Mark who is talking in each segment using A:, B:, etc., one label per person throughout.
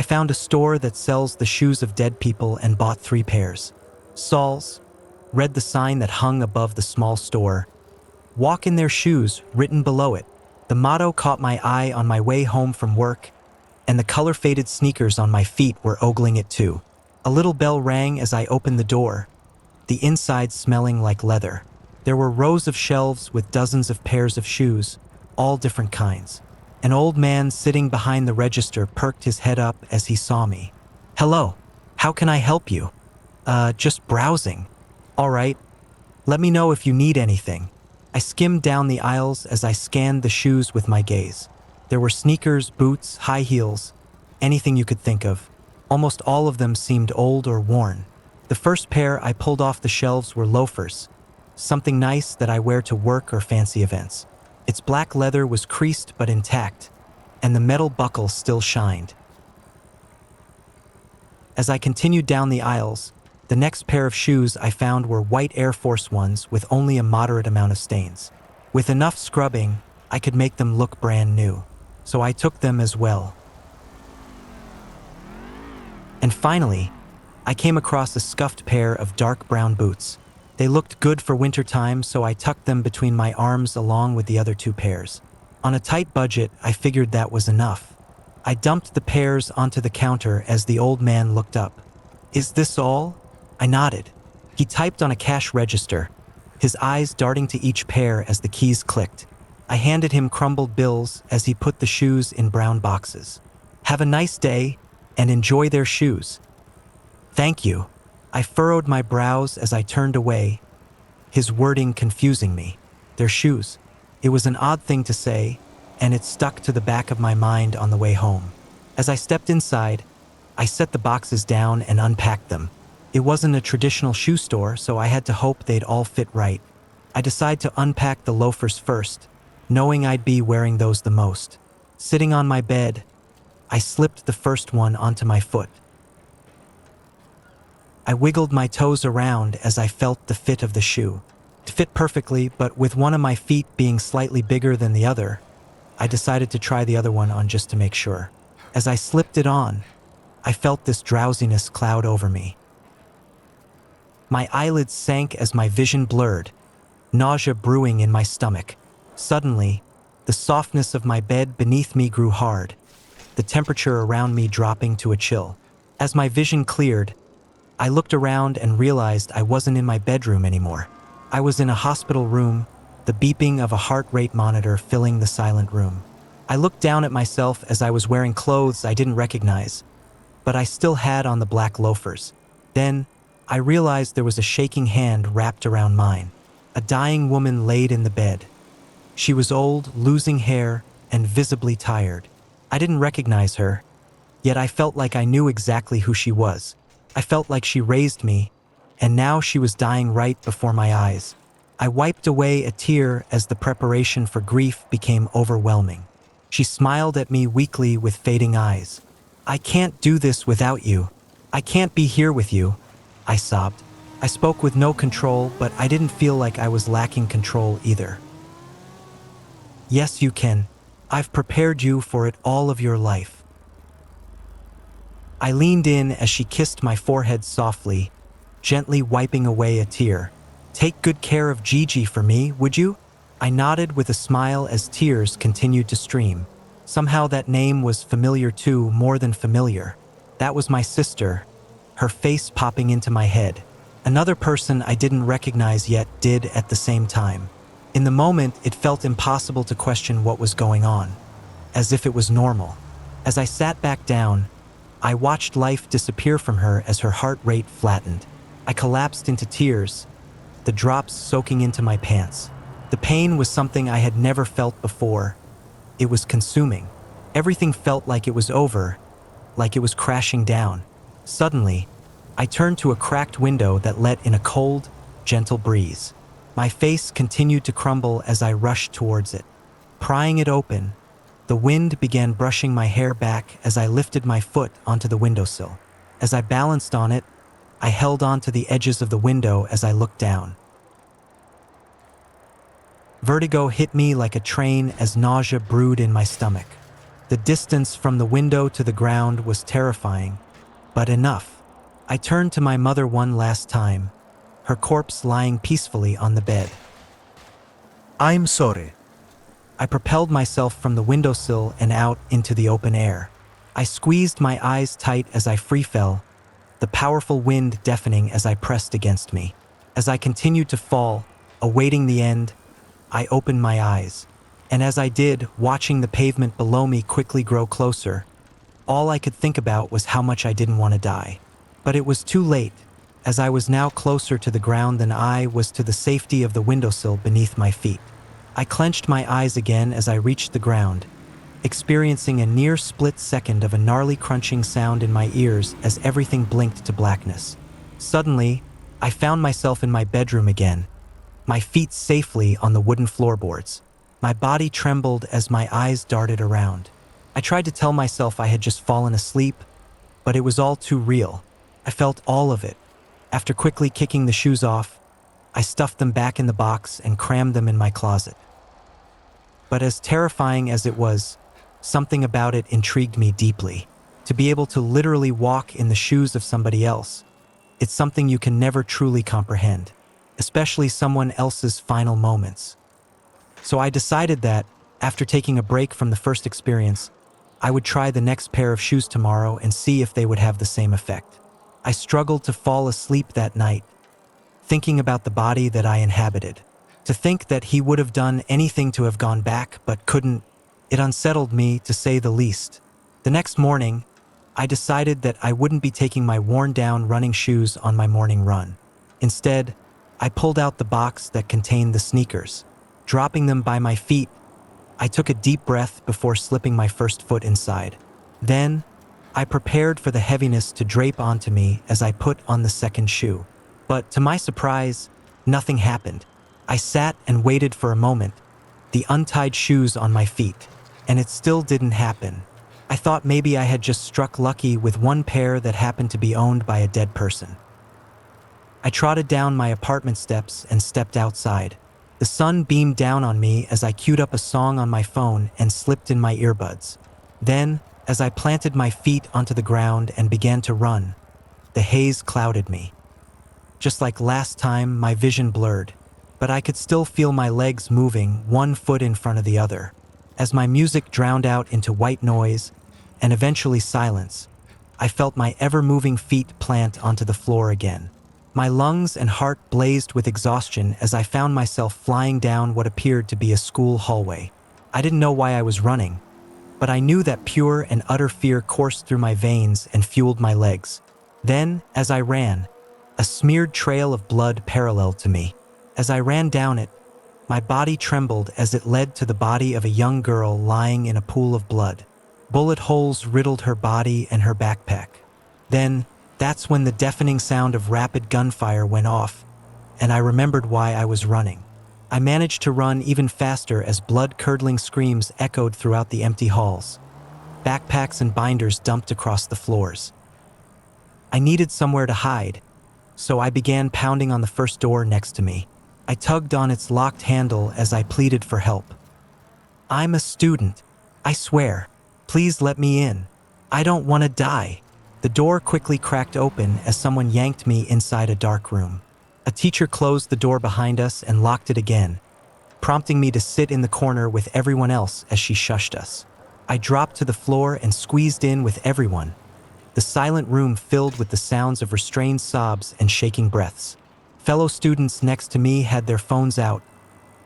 A: I found a store that sells the shoes of dead people and bought 3 pairs. Saul's, read the sign that hung above the small store. Walk in their shoes, written below it. The motto caught my eye on my way home from work, and the color-faded sneakers on my feet were ogling it too. A little bell rang as I opened the door, the inside smelling like leather. There were rows of shelves with dozens of pairs of shoes, all different kinds. An old man sitting behind the register perked his head up as he saw me. "Hello, how can I help you?" Just browsing." "All right, let me know if you need anything." I skimmed down the aisles as I scanned the shoes with my gaze. There were sneakers, boots, high heels, anything you could think of. Almost all of them seemed old or worn. The first pair I pulled off the shelves were loafers, something nice that I wear to work or fancy events. Its black leather was creased but intact, and the metal buckle still shined. As I continued down the aisles, the next pair of shoes I found were white Air Force Ones with only a moderate amount of stains. With enough scrubbing, I could make them look brand new, so I took them as well. And finally, I came across a scuffed pair of dark brown boots. They looked good for wintertime, so I tucked them between my arms along with the other 2 pairs. On a tight budget, I figured that was enough. I dumped the pairs onto the counter as the old man looked up. "Is this all?" I nodded. He typed on a cash register, his eyes darting to each pair as the keys clicked. I handed him crumbled bills as he put the shoes in brown boxes. "Have a nice day, and enjoy their shoes." "Thank you." I furrowed my brows as I turned away, his wording confusing me. Their shoes. It was an odd thing to say, and it stuck to the back of my mind on the way home. As I stepped inside, I set the boxes down and unpacked them. It wasn't a traditional shoe store, so I had to hope they'd all fit right. I decided to unpack the loafers first, knowing I'd be wearing those the most. Sitting on my bed, I slipped the first one onto my foot. I wiggled my toes around as I felt the fit of the shoe. It fit perfectly, but with one of my feet being slightly bigger than the other, I decided to try the other one on just to make sure. As I slipped it on, I felt this drowsiness cloud over me. My eyelids sank as my vision blurred, nausea brewing in my stomach. Suddenly, the softness of my bed beneath me grew hard, the temperature around me dropping to a chill. As my vision cleared, I looked around and realized I wasn't in my bedroom anymore. I was in a hospital room, the beeping of a heart rate monitor filling the silent room. I looked down at myself as I was wearing clothes I didn't recognize, but I still had on the black loafers. Then, I realized there was a shaking hand wrapped around mine. A dying woman laid in the bed. She was old, losing hair, and visibly tired. I didn't recognize her, yet I felt like I knew exactly who she was. I felt like she raised me, and now she was dying right before my eyes. I wiped away a tear as the preparation for grief became overwhelming. She smiled at me weakly with fading eyes. "I can't do this without you. I can't be here with you," I sobbed. I spoke with no control, but I didn't feel like I was lacking control either. "Yes, you can. I've prepared you for it all of your life." I leaned in as she kissed my forehead softly, gently wiping away a tear. "Take good care of Gigi for me, would you?" I nodded with a smile as tears continued to stream. Somehow that name was familiar too, more than familiar. That was my sister, her face popping into my head. Another person I didn't recognize yet did at the same time. In the moment, it felt impossible to question what was going on, as if it was normal. As I sat back down, I watched life disappear from her as her heart rate flattened. I collapsed into tears, the drops soaking into my pants. The pain was something I had never felt before. It was consuming. Everything felt like it was over, like it was crashing down. Suddenly, I turned to a cracked window that let in a cold, gentle breeze. My face continued to crumble as I rushed towards it. Prying it open, the wind began brushing my hair back as I lifted my foot onto the windowsill. As I balanced on it, I held onto the edges of the window as I looked down. Vertigo hit me like a train as nausea brewed in my stomach. The distance from the window to the ground was terrifying, but enough. I turned to my mother one last time, her corpse lying peacefully on the bed.
B: I'm sorry.
A: I propelled myself from the windowsill and out into the open air. I squeezed my eyes tight as I free fell, the powerful wind deafening as I pressed against me. As I continued to fall, awaiting the end, I opened my eyes. And as I did, watching the pavement below me quickly grow closer, all I could think about was how much I didn't want to die. But it was too late, as I was now closer to the ground than I was to the safety of the windowsill beneath my feet. I clenched my eyes again as I reached the ground, experiencing a near split second of a gnarly crunching sound in my ears as everything blinked to blackness. Suddenly, I found myself in my bedroom again, my feet safely on the wooden floorboards. My body trembled as my eyes darted around. I tried to tell myself I had just fallen asleep, but it was all too real. I felt all of it. After quickly kicking the shoes off, I stuffed them back in the box and crammed them in my closet. But as terrifying as it was, something about it intrigued me deeply. To be able to literally walk in the shoes of somebody else, it's something you can never truly comprehend, especially someone else's final moments. So I decided that, after taking a break from the first experience, I would try the next pair of shoes tomorrow and see if they would have the same effect. I struggled to fall asleep that night, thinking about the body that I inhabited. To think that he would have done anything to have gone back but couldn't, it unsettled me to say the least. The next morning, I decided that I wouldn't be taking my worn-down running shoes on my morning run. Instead, I pulled out the box that contained the sneakers. Dropping them by my feet, I took a deep breath before slipping my first foot inside. Then, I prepared for the heaviness to drape onto me as I put on the second shoe. But to my surprise, nothing happened. I sat and waited for a moment, the untied shoes on my feet, and it still didn't happen. I thought maybe I had just struck lucky with one pair that happened to be owned by a dead person. I trotted down my apartment steps and stepped outside. The sun beamed down on me as I queued up a song on my phone and slipped in my earbuds. Then, as I planted my feet onto the ground and began to run, the haze clouded me. Just like last time, my vision blurred, but I could still feel my legs moving, one foot in front of the other. As my music drowned out into white noise and eventually silence, I felt my ever-moving feet plant onto the floor again. My lungs and heart blazed with exhaustion as I found myself flying down what appeared to be a school hallway. I didn't know why I was running, but I knew that pure and utter fear coursed through my veins and fueled my legs. Then, as I ran, a smeared trail of blood paralleled to me. As I ran down it, my body trembled as it led to the body of a young girl lying in a pool of blood. Bullet holes riddled her body and her backpack. Then, that's when the deafening sound of rapid gunfire went off, and I remembered why I was running. I managed to run even faster as blood-curdling screams echoed throughout the empty halls. Backpacks and binders dumped across the floors. I needed somewhere to hide, so I began pounding on the first door next to me. I tugged on its locked handle as I pleaded for help. "I'm a student. I swear. Please let me in. I don't want to die." The door quickly cracked open as someone yanked me inside a dark room. A teacher closed the door behind us and locked it again, prompting me to sit in the corner with everyone else as she shushed us. I dropped to the floor and squeezed in with everyone, the silent room filled with the sounds of restrained sobs and shaking breaths. Fellow students next to me had their phones out,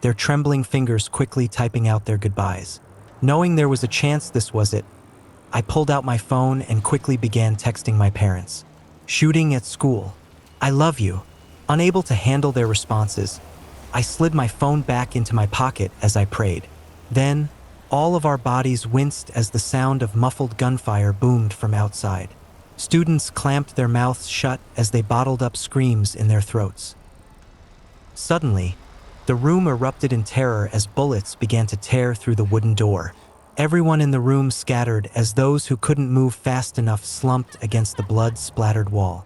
A: their trembling fingers quickly typing out their goodbyes. Knowing there was a chance this was it, I pulled out my phone and quickly began texting my parents. "Shooting at school. I love you." Unable to handle their responses, I slid my phone back into my pocket as I prayed. Then, all of our bodies winced as the sound of muffled gunfire boomed from outside. Students clamped their mouths shut as they bottled up screams in their throats. Suddenly, the room erupted in terror as bullets began to tear through the wooden door. Everyone in the room scattered as those who couldn't move fast enough slumped against the blood-splattered wall.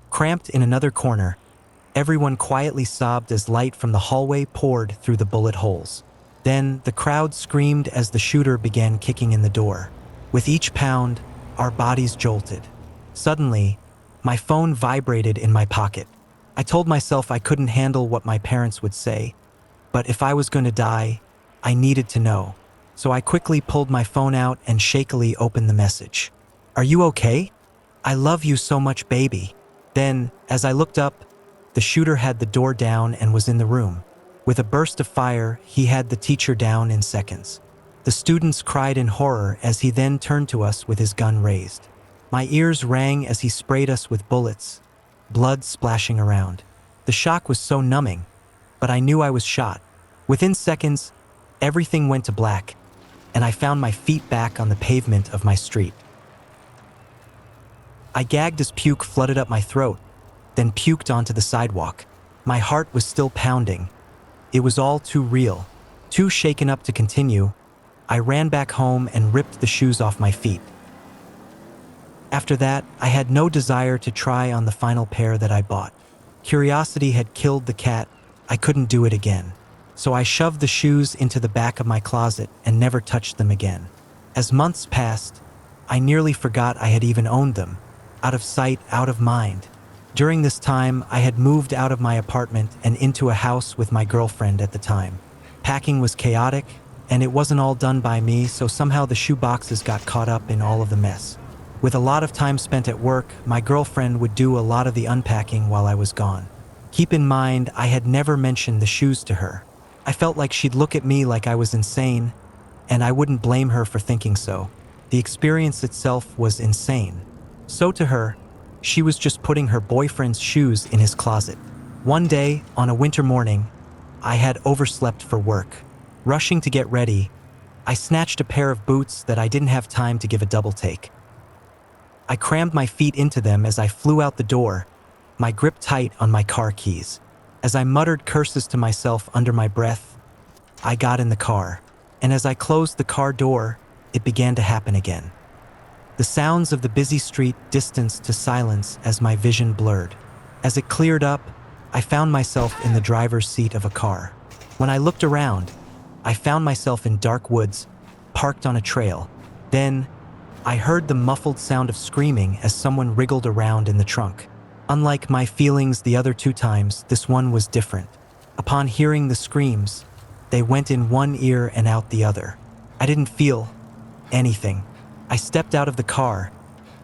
A: Cramped in another corner, everyone quietly sobbed as light from the hallway poured through the bullet holes. Then the crowd screamed as the shooter began kicking in the door. With each pound, our bodies jolted. Suddenly, my phone vibrated in my pocket. I told myself I couldn't handle what my parents would say, but if I was going to die, I needed to know. So I quickly pulled my phone out and shakily opened the message. "Are you okay? I love you so much, baby." Then, as I looked up, the shooter had the door down and was in the room. With a burst of fire, he had the teacher down in seconds. The students cried in horror as he then turned to us with his gun raised. My ears rang as he sprayed us with bullets, blood splashing around. The shock was so numbing, but I knew I was shot. Within seconds, everything went to black, and I found my feet back on the pavement of my street. I gagged as puke flooded up my throat, then puked onto the sidewalk. My heart was still pounding. It was all too real. Too shaken up to continue, I ran back home and ripped the shoes off my feet. After that, I had no desire to try on the final pair that I bought. Curiosity had killed the cat. I couldn't do it again. So I shoved the shoes into the back of my closet and never touched them again. As months passed, I nearly forgot I had even owned them. Out of sight, out of mind. During this time, I had moved out of my apartment and into a house with my girlfriend at the time. Packing was chaotic, and it wasn't all done by me, so somehow the shoe boxes got caught up in all of the mess. With a lot of time spent at work, my girlfriend would do a lot of the unpacking while I was gone. Keep in mind, I had never mentioned the shoes to her. I felt like she'd look at me like I was insane, and I wouldn't blame her for thinking so. The experience itself was insane. So to her, she was just putting her boyfriend's shoes in his closet. One day, on a winter morning, I had overslept for work. Rushing to get ready, I snatched a pair of boots that I didn't have time to give a double take. I crammed my feet into them as I flew out the door, my grip tight on my car keys. As I muttered curses to myself under my breath, I got in the car, and as I closed the car door, it began to happen again. The sounds of the busy street distanced to silence as my vision blurred. As it cleared up, I found myself in the driver's seat of a car. When I looked around, I found myself in dark woods, parked on a trail. Then, I heard the muffled sound of screaming as someone wriggled around in the trunk. Unlike my feelings the other two times, this one was different. Upon hearing the screams, they went in one ear and out the other. I didn't feel anything. I stepped out of the car,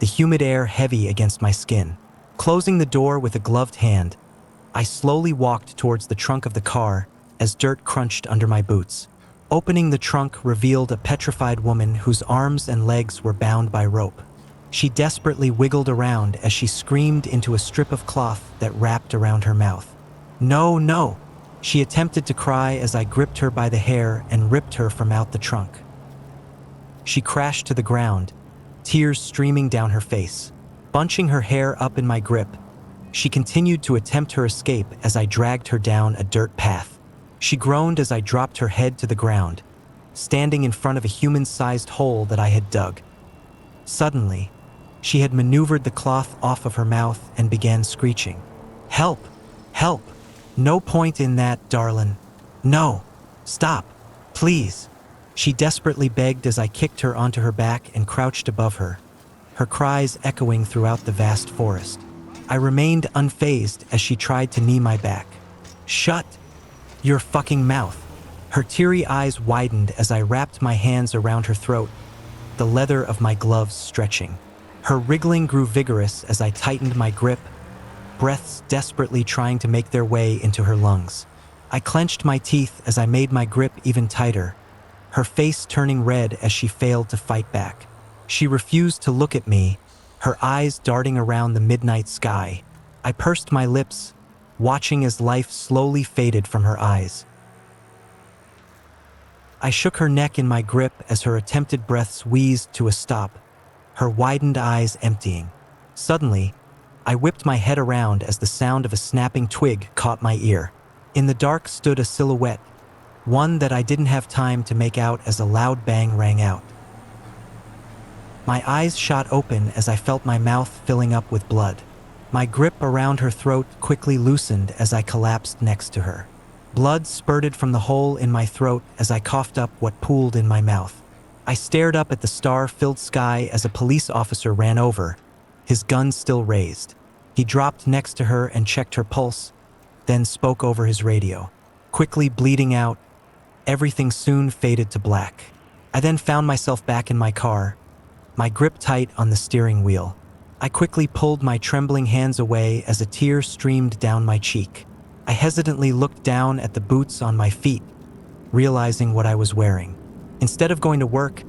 A: the humid air heavy against my skin. Closing the door with a gloved hand, I slowly walked towards the trunk of the car as dirt crunched under my boots. Opening the trunk revealed a petrified woman whose arms and legs were bound by rope. She desperately wiggled around as she screamed into a strip of cloth that wrapped around her mouth. "No, no!" She attempted to cry as I gripped her by the hair and ripped her from out the trunk. She crashed to the ground, tears streaming down her face. Bunching her hair up in my grip, she continued to attempt her escape as I dragged her down a dirt path. She groaned as I dropped her head to the ground, standing in front of a human-sized hole that I had dug. Suddenly, she had maneuvered the cloth off of her mouth and began screeching. "Help! Help! No point in that, darlin'. No! Stop! Please!" She desperately begged as I kicked her onto her back and crouched above her, her cries echoing throughout the vast forest. I remained unfazed as she tried to knee my back. "Shut your fucking mouth!" Her teary eyes widened as I wrapped my hands around her throat, the leather of my gloves stretching. Her wriggling grew vigorous as I tightened my grip, breaths desperately trying to make their way into her lungs. I clenched my teeth as I made my grip even tighter, her face turning red as she failed to fight back. She refused to look at me, her eyes darting around the midnight sky. I pursed my lips, watching as life slowly faded from her eyes. I shook her neck in my grip as her attempted breaths wheezed to a stop, her widened eyes emptying. Suddenly, I whipped my head around as the sound of a snapping twig caught my ear. In the dark stood a silhouette, one that I didn't have time to make out as a loud bang rang out. My eyes shot open as I felt my mouth filling up with blood. My grip around her throat quickly loosened as I collapsed next to her. Blood spurted from the hole in my throat as I coughed up what pooled in my mouth. I stared up at the star-filled sky as a police officer ran over, his gun still raised. He dropped next to her and checked her pulse, then spoke over his radio. Quickly bleeding out, everything soon faded to black. I then found myself back in my car, my grip tight on the steering wheel. I quickly pulled my trembling hands away as a tear streamed down my cheek. I hesitantly looked down at the boots on my feet, realizing what I was wearing. Instead of going to work,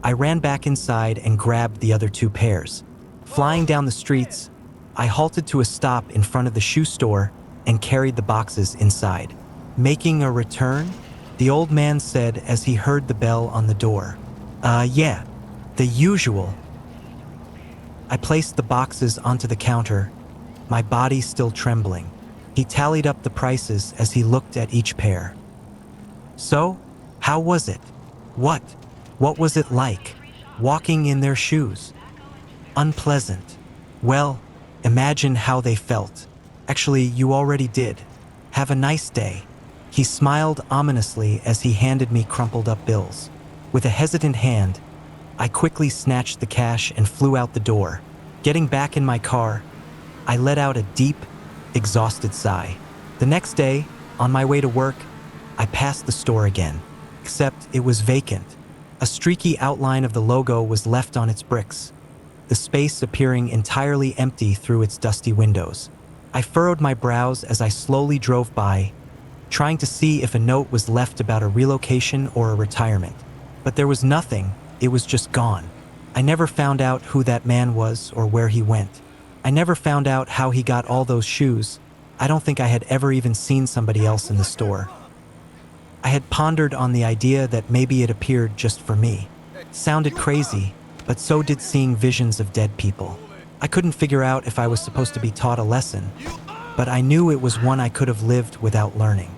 A: I ran back inside and grabbed the other 2 pairs. Flying down the streets, I halted to a stop in front of the shoe store and carried the boxes inside. Making a return? The old man said as he heard the bell on the door. Yeah, the usual. I placed the boxes onto the counter, my body still trembling. He tallied up the prices as he looked at each pair. So, how was it? What was it like, walking in their shoes? Unpleasant. Well, imagine how they felt. Actually, you already did. Have a nice day. He smiled ominously as he handed me crumpled up bills. With a hesitant hand, I quickly snatched the cash and flew out the door. Getting back in my car, I let out a deep, exhausted sigh. The next day, on my way to work, I passed the store again, except it was vacant. A streaky outline of the logo was left on its bricks, the space appearing entirely empty through its dusty windows. I furrowed my brows as I slowly drove by, trying to see if a note was left about a relocation or a retirement. But there was nothing, it was just gone. I never found out who that man was or where he went. I never found out how he got all those shoes. I don't think I had ever even seen somebody else in the store. I had pondered on the idea that maybe it appeared just for me. Sounded crazy, but so did seeing visions of dead people. I couldn't figure out if I was supposed to be taught a lesson, but I knew it was one I could have lived without learning.